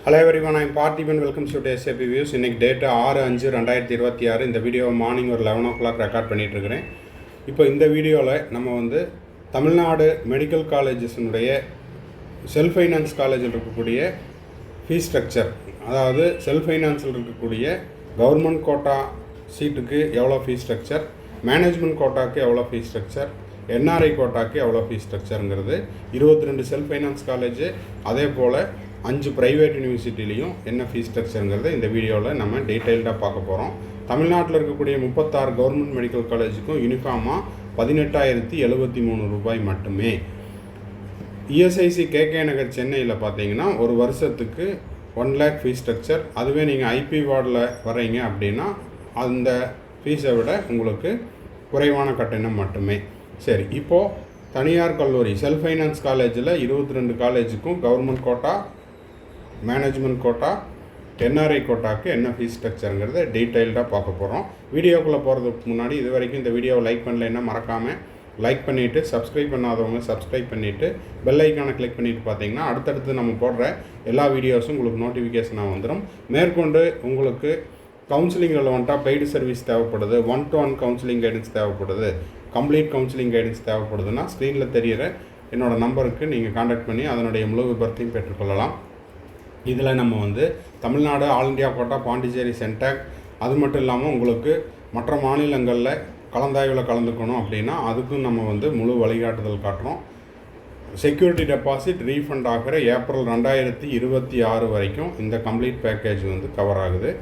Hello everyone, I am Parthiban. Welcome to SAP Views. இன்னைக்கு date 6/5/2026. இந்த video morning ஒரு 11 o'clock record பண்ணிட்டு இருக்கிறேன். இப்போ இந்த வீடியோவில் நம்ம வந்து தமிழ்நாடு மெடிக்கல் காலேஜஸ்னுடைய செல்ஃப் ஃபைனான்ஸ் காலேஜில் இருக்கக்கூடிய ஃபீஸ் ஸ்ட்ரக்சர், அதாவது செல்ஃப் ஃபைனான்ஸில் இருக்கக்கூடிய கவர்மெண்ட் கோட்டா சீட்டுக்கு எவ்வளோ ஃபீஸ் ஸ்ட்ரக்சர், மேனேஜ்மெண்ட் கோட்டாக்கு எவ்வளோ ஃபீஸ் ஸ்ட்ரக்சர், என்ஆர்ஐ கோட்டாக்கு எவ்வளோ ஃபீஸ் ஸ்ட்ரக்சருங்கிறது 22 செல்ஃப் ஃபைனான்ஸ் காலேஜ், அதே போல் 5 ப்ரைவேட் யூனிவர்சிட்டிலையும் என்ன ஃபீஸ் ஸ்ட்ரக்சருங்கிறத இந்த வீடியோவில் நம்ம டீட்டெயில்டாக பார்க்க போகிறோம். தமிழ்நாட்டில் இருக்கக்கூடிய 36 கவர்மெண்ட் மெடிக்கல் காலேஜுக்கும் யூனிஃபார்மாக 18,073 ரூபாய் மட்டுமே. இஎஸ்ஐசி கேகே நகர் சென்னையில் பார்த்தீங்கன்னா ஒரு வருஷத்துக்கு 1 lakh ஃபீஸ் ஸ்ட்ரக்சர். அதுவே நீங்கள் ஐபி வார்டில் வர்றீங்க அப்படின்னா அந்த ஃபீஸை விட உங்களுக்கு குறைவான கட்டணம் மட்டுமே. சரி, இப்போது தனியார் கல்லூரி செல்ஃப் ஃபைனான்ஸ் காலேஜில் 22 காலேஜுக்கும் government quota, management quota, NRI கோட்டாக்கு என்ன ஃபீஸ் ஸ்ட்ரக்சருங்கிறத டீட்டெயில்டாக பார்க்க போகிறோம். வீடியோக்குள்ளே போகிறதுக்கு முன்னாடி இது வரைக்கும் இந்த வீடியோவை லைக் பண்ணலைன்னா மறக்காமல் லைக் பண்ணிவிட்டு, சப்ஸ்கிரைப் பண்ணாதவங்க சப்ஸ்கிரைப் பண்ணிவிட்டு பெல் ஐக்கானை கிளிக் பண்ணிவிட்டு பார்த்தீங்கன்னா அடுத்தடுத்து நம்ம போடுற எல்லா வீடியோஸும் உங்களுக்கு நோட்டிஃபிகேஷனாக வந்துடும். மேற்கொண்டு உங்களுக்கு கவுன்சிலிங் ரெலவெண்ட்டாக பெய்டு சர்வீஸ் தேவைப்படுது, 1-to-1 கவுன்சிலிங் கைடன்ஸ் தேவைப்படுது, கம்ப்ளீட் கவுன்சிலிங் கைடன்ஸ் தேவைப்படுதுன்னா ஸ்க்ரீனில் தெரிகிற என்னோடய நம்பருக்கு நீங்கள் காண்டாக்ட் பண்ணி அதனுடைய முழு விபரத்தையும் பெற்றுக்கொள்ளலாம். இதில் நம்ம வந்து Tamil Nadu, all India quota, Pondicherry, CENTAC, அது மட்டும் இல்லாமல் உங்களுக்கு மற்ற மாநிலங்களில் கலந்தாய்வில் கலந்துக்கணும் அப்படின்னா அதுக்கும் நம்ம வந்து முழு வழிகாட்டுதல் காட்டுறோம். செக்யூரிட்டி டெபாசிட் ரீஃபண்ட் ஆகிற ஏப்ரல் 2026 வரைக்கும் இந்த கம்ப்ளீட் பேக்கேஜ் வந்து கவர் ஆகுது.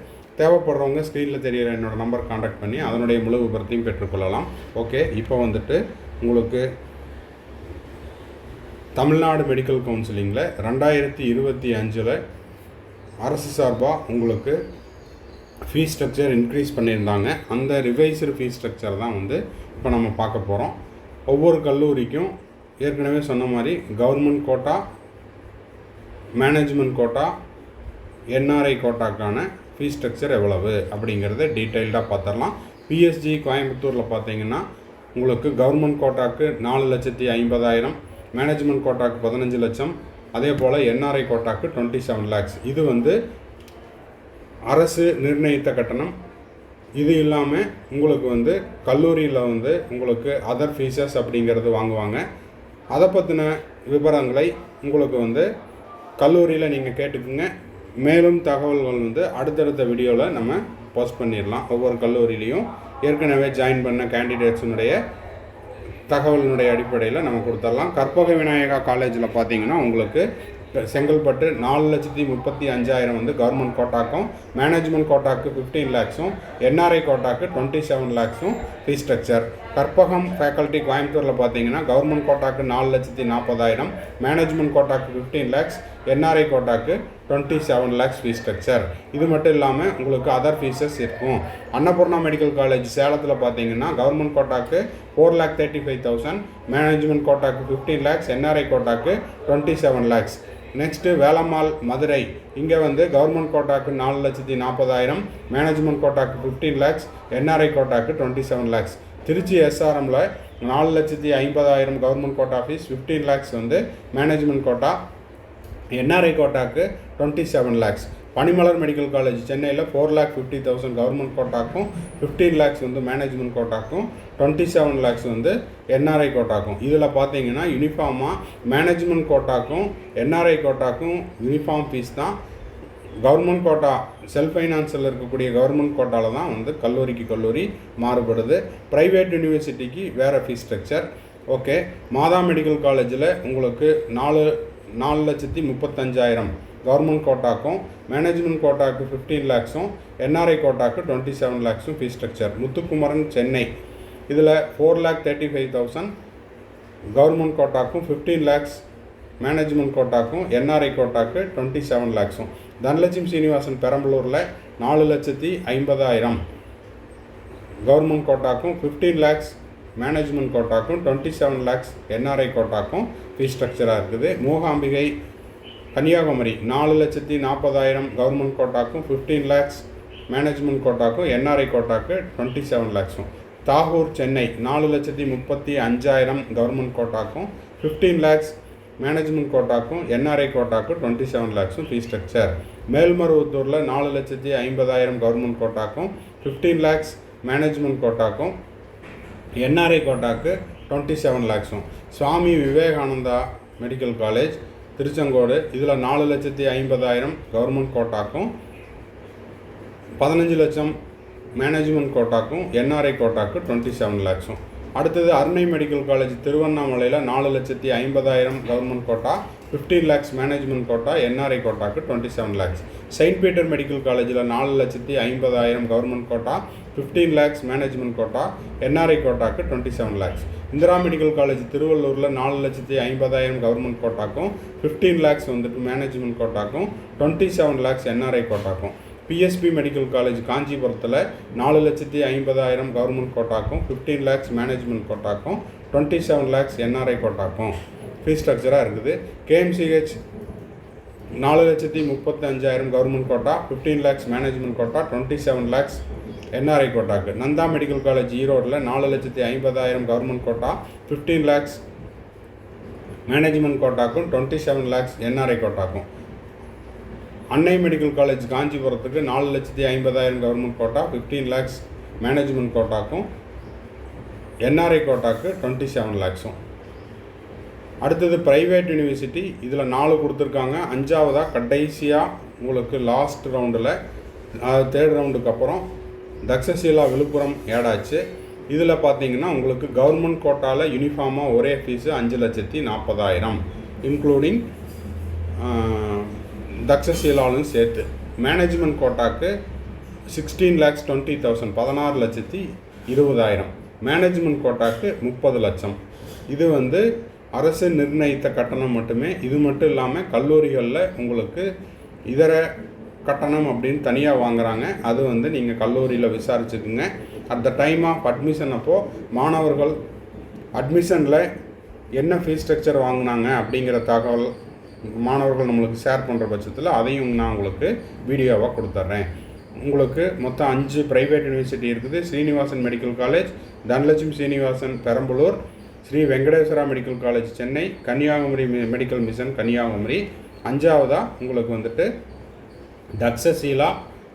தேவைப்படுறவங்க ஸ்க்ரீனில் தெரிகிற என்னோடய நம்பர் காண்டாக்ட் பண்ணி அதனுடைய முழு விபரத்தையும் பெற்றுக்கொள்ளலாம். ஓகே, இப்போ வந்துட்டு உங்களுக்கு தமிழ்நாடு மெடிக்கல் கவுன்சிலிங்கில் 2025 அரசு சார்பாக உங்களுக்கு ஃபீஸ் ஸ்ட்ரக்சர் இன்க்ரீஸ் பண்ணியிருந்தாங்க. அந்த ரிவைஸ்டு ஃபீஸ் ஸ்ட்ரக்சர் தான் வந்து இப்போ நம்ம பார்க்க போகிறோம். ஒவ்வொரு கல்லூரிக்கும் ஏற்கனவே சொன்ன மாதிரி government quota, management quota, NRI கோட்டாக்கான ஃபீஸ் ஸ்ட்ரக்சர் எவ்வளவு அப்படிங்கிறத டீட்டெயில்டாக பார்த்துடலாம். பிஎஸ்ஜி கோயம்புத்தூரில் பார்த்தீங்கன்னா உங்களுக்கு கவர்மெண்ட் கோட்டாக்கு 4,50,000, மேனேஜ்மெண்ட் கோட்டாக்கு 15 லட்சம், அதே போல் என்ஆர்ஐ கோட்டாக்கு 27 lakhs. இது வந்து அரசு நிர்ணயித்த கட்டணம். இது இல்லாமல் உங்களுக்கு வந்து கல்லூரியில் வந்து உங்களுக்கு அதர் ஃபீஸஸ் அப்படிங்கிறது வாங்குவாங்க. அதை பற்றின விவரங்களை உங்களுக்கு வந்து கல்லூரியில் நீங்கள் கேட்டுக்குங்க. மேலும் தகவல்கள் வந்து அடுத்தடுத்த வீடியோவில் நம்ம போஸ்ட் பண்ணிடலாம். ஒவ்வொரு கல்லூரியிலையும் ஏற்கனவே ஜாயின் பண்ண கேண்டிடேட்ஸினுடைய தகவலினுடைய அடிப்படையில் நம்ம கொடுத்துடலாம். கற்பக விநாயகா காலேஜில் பார்த்தீங்கன்னா உங்களுக்கு செங்கல்பட்டு 4,35,000 வந்து கவர்மெண்ட் கோட்டாக்கும், மேனேஜ்மெண்ட் கோட்டாக்கு 15 lakhs, என்ஆர்ஐ கோட்டாக்கு 27 lakhs fees structure. Karpagam faculty கோயம்புத்தூரில் பார்த்தீங்கன்னா கவர்மெண்ட் கோட்டாக்கு 4,40,000, மேனேஜ்மெண்ட் கோட்டாக்கு 15 lakhs, என்ஆர்ஐ கோட்டாக்கு 27 lakhs ஃபீஸ் ஸ்ட்ரக்சர். இது மட்டும் இல்லாமல் உங்களுக்கு அதர் ஃபீஸஸ் இருக்கும். அன்னபூர்ணா மெடிக்கல் காலேஜ் சேலத்தில் பார்த்தீங்கன்னா கவர்மெண்ட் கோட்டாக்கு 4,35,000, மேனேஜ்மெண்ட் கோட்டாக்கு 15 lakhs, என்ஆர்ஐ கோட்டாக்கு 27 lakhs. நெக்ஸ்ட்டு வேலம்மாள் மதுரை, இங்கே வந்து கவர்மெண்ட் கோட்டாக்கு 4,40,000, மேனேஜ்மெண்ட் கோட்டாக்கு 15 lakhs, என்ஆர்ஐ கோட்டாக்கு 27 lakhs. திருச்சி எஸ்ஆர்எம்மில் 4,50,000 கவர்மெண்ட் கோட்டா ஃபீஸ், 15 lakhs வந்து மேனேஜ்மெண்ட் கோட்டா, என்ஆர்ஐ கோட்டாக்கு 27 lakhs. பனிமலர் மெடிக்கல் காலேஜ் சென்னையில் 4,50,000 கவர்மெண்ட் கோட்டாக்கும், 15 lakhs வந்து மேனேஜ்மெண்ட் கோட்டாக்கும், 27 lakhs வந்து என்ஆர்ஐ கோட்டாக்கும். இதில் பார்த்தீங்கன்னா யூனிஃபார்மாக மேனேஜ்மெண்ட் கோட்டாக்கும் என்ஆர்ஐ கோட்டாக்கும் யூனிஃபார்ம் ஃபீஸ் தான். கவர்மெண்ட் கோட்டா செல்ஃப் ஃபைனான்ஸில் இருக்கக்கூடிய கவர்மெண்ட் கோட்டாவில் தான் வந்து கல்லூரிக்கு கல்லூரி மாறுபடுது. ப்ரைவேட் யூனிவர்சிட்டிக்கு வேறு fees structure. Okay, Matha medical காலேஜில் உங்களுக்கு 4,35,000 கவர்மெண்ட் கோட்டாக்கும், மேனேஜ்மெண்ட் கோட்டாக்கு 15 lakhs, என்ஆர்ஐ கோட்டாக்கு 27 lakhs fees structure. Muthukumaran Chennai, இதில் 4,35,000 கவர்மெண்ட் கோட்டாக்கும், 15 lakhs மேனேஜ்மெண்ட் கோட்டாக்கும், என்ஆர்ஐ கோட்டாக்கு 27 lakhs. தனலட்சுமி சீனிவாசன் பெரம்பலூரில் 4,50,000 கவர்மெண்ட் கோட்டாக்கும், 15 lakhs மேனேஜ்மெண்ட் கோட்டாக்கும், 27 lakhs என்ஆர்ஐ கோட்டாக்கும் ஃபீஸ் ஸ்ட்ரக்சராக இருக்குது. மூகாம்பிகை கன்னியாகுமரி 4,40,000 கவர்மெண்ட் கோட்டாக்கும், 15 lakhs மேனேஜ்மெண்ட் கோட்டாக்கும், என்ஆர்ஐ கோட்டாக்கு 27 lakhs. தாகூர் சென்னை 4,35,000 கவர்மெண்ட் கோட்டாக்கும், 15 lakhs மேனேஜ்மெண்ட் கோட்டாக்கும் என்ஆர்ஐ கோட்டாக்கும் 27 lakhs ஃபீஸ் ஸ்ட்ரக்சர். மேல்மருவத்தூரில் 4,50,000 கவர்மெண்ட் கோட்டாக்கும் 15 lakhs மேனேஜ்மெண்ட் கோட்டாக்கும் என்ஆர்ஐ கோட்டாக்கு 27 lakhs. Swami Vivekananda medical college Tiruchengode இதில் 4,50,000 கவர்மெண்ட் கோட்டாக்கும் 15 லட்சம் மேனேஜ்மெண்ட் கோட்டாக்கும் என்ஆர்ஐ கோட்டாக்கு 27 lakhs. அடுத்தது அருணை மெடிக்கல் காலேஜ் திருவண்ணாமலையில் 4,50,000 government quota 15 lakhs management quota NRI கோட்டாக்கு 27 lakhs. செயின்ட் பீட்டர் மெடிக்கல் காலேஜில் 4,50,000 government quota 15 lakhs management quota NRI கோட்டாக்கு 27 lakhs. இந்திரா மெடிக்கல் காலேஜ் திருவள்ளூரில் 4,50,000 கவர்மெண்ட் கோட்டாக்கும் 15 lakhs வந்துட்டு மேனேஜ்மெண்ட் கோட்டாக்கும் 27 lakhs என்ஆர்ஐ கோட்டாக்கும். பிஎஸ்பி மெடிக்கல் காலேஜ் காஞ்சிபுரத்தில் 4,50,000 கவர்மெண்ட் கோட்டாக்கும் 15 lakhs மேனேஜ்மெண்ட் கோட்டாக்கும் 27 lakhs என்ஆர்ஐ கோட்டாக்கும் ஃபீஸ் ஸ்ட்ரக்சராக இருக்குது. KMCH 4,35,000 government quota 15 lakhs management quota 27 lakhs NRI கோட்டாக்கு. நந்தா மெடிக்கல் காலேஜ் ஈரோடில் 4,50,000 கவர்மெண்ட் கோட்டா 15 lakhs மேனேஜ்மெண்ட் கோட்டாக்கும் 27 lakhs என்ஆர்ஐ கோட்டாக்கும். அன்னை மெடிக்கல் காலேஜ் காஞ்சிபுரத்துக்கு 4,50,000 கவர்மெண்ட் கோட்டா 15 lakhs மேனேஜ்மெண்ட் கோட்டாக்கும் என்ஆர்ஐ கோட்டாக்கு 27 lakhs. அடுத்தது ப்ரைவேட் யூனிவர்சிட்டி இதில் 4 கொடுத்துருக்காங்க. 5ஆவதாக கடைசியாக உங்களுக்கு லாஸ்ட் ரவுண்டில் 3rd ரவுண்டுக்கு அப்புறம் தக்ஷசீலா விழுப்புரம் ஏடாச்சு. இதில் பார்த்தீங்கன்னா உங்களுக்கு கவர்மெண்ட் கோட்டாவில் யூனிஃபார்மாக ஒரே ஃபீஸு 5,40,000 இன்க்ளூடிங் தக்ஷசீலாலும் சேர்த்து. மேனேஜ்மெண்ட் கோட்டாக்கு 16,20,000 16,20,000 மேனேஜ்மெண்ட் கோட்டாக்கு 30 லட்சம். இது வந்து அரசு நிர்ணயித்த கட்டணம் மட்டுமே. இது மட்டும் இல்லாமல் கல்லூரிகளில் உங்களுக்கு இதர கட்டணம் அப்படின்னு தனியாக வாங்குகிறாங்க. அது வந்து நீங்கள் கல்லூரியில் விசாரிச்சுக்குங்க. At the time of admission அப்போது மாணவர்கள் அட்மிஷனில் என்ன ஃபீஸ் ஸ்ட்ரக்சர் வாங்கினாங்க அப்படிங்கிற தகவல் மாணவர்கள் நம்மளுக்கு ஷேர் பண்ணுற பட்சத்தில் அதையும் நான் உங்களுக்கு வீடியோவாக கொடுத்துட்றேன். உங்களுக்கு மொத்தம் 5 ப்ரைவேட் யூனிவர்சிட்டி இருக்குது. Srinivasan medical college, Dhanalakshmi Srinivasan Perambalur, Sri Venkateswara medical college Chennai, Kanyakumari medical mission Kanyakumari. 5ஆவதாக உங்களுக்கு வந்துட்டு தக்ஷசீலா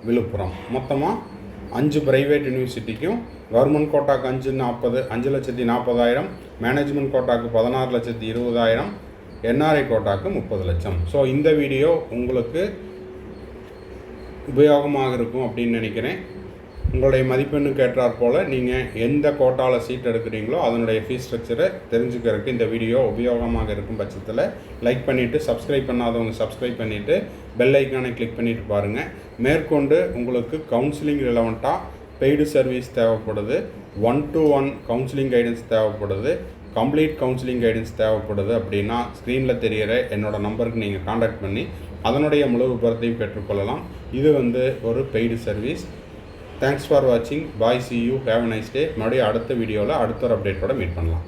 விழுப்புரம். மொத்தமாக 5 ப்ரைவேட் யூனிவர்சிட்டிக்கும் கவர்மெண்ட் கோட்டாக்கு 5,40,000 மேனேஜ்மெண்ட் கோட்டாக்கு 16,20,000 என்ஆர்ஐ கோட்டாக்கு 30 லட்சம். ஸோ இந்த வீடியோ உங்களுக்கு உபயோகமாக இருக்கும் அப்படின்னு நினைக்கிறேன். உங்களுடைய மதிப்பெண்ணுக்கு ஏற்றாற் போல் நீங்கள் எந்த கோட்டாவில் சீட் எடுக்கிறீங்களோ அதனுடைய ஃபீஸ் ஸ்ட்ரக்சரை தெரிஞ்சுக்கிறதுக்கு இந்த வீடியோ உபயோகமாக இருக்கும் பட்சத்தில் லைக் பண்ணிவிட்டு, சப்ஸ்கிரைப் பண்ணாதவங்க சப்ஸ்கிரைப் பண்ணிவிட்டு பெல் ஐக்கானை கிளிக் பண்ணிவிட்டு பாருங்கள். மேற்கொண்டு உங்களுக்கு கவுன்சிலிங் ரிலவெண்ட்டாக பெய்டு சர்வீஸ் தேவைப்படுது, 1-to-1 கவுன்சிலிங் கைடன்ஸ் தேவைப்படுது, கம்ப்ளீட் கவுன்சிலிங் கைடன்ஸ் தேவைப்படுது அப்படின்னா ஸ்க்ரீனில் தெரிகிற என்னோடய நம்பருக்கு நீங்கள் காண்டாக்ட் பண்ணி அதனுடைய முழு விபரத்தையும் பெற்றுக்கொள்ளலாம். இது வந்து ஒரு பெய்டு சர்வீஸ். தேங்க்ஸ் ஃபார் வாட்சிங். Bye, see you, have a nice day. மறுபடியும் அடுத்த வீடியோவில் அடுத்த ஒரு அப்டேட்டோட மீட் பண்ணலாம்.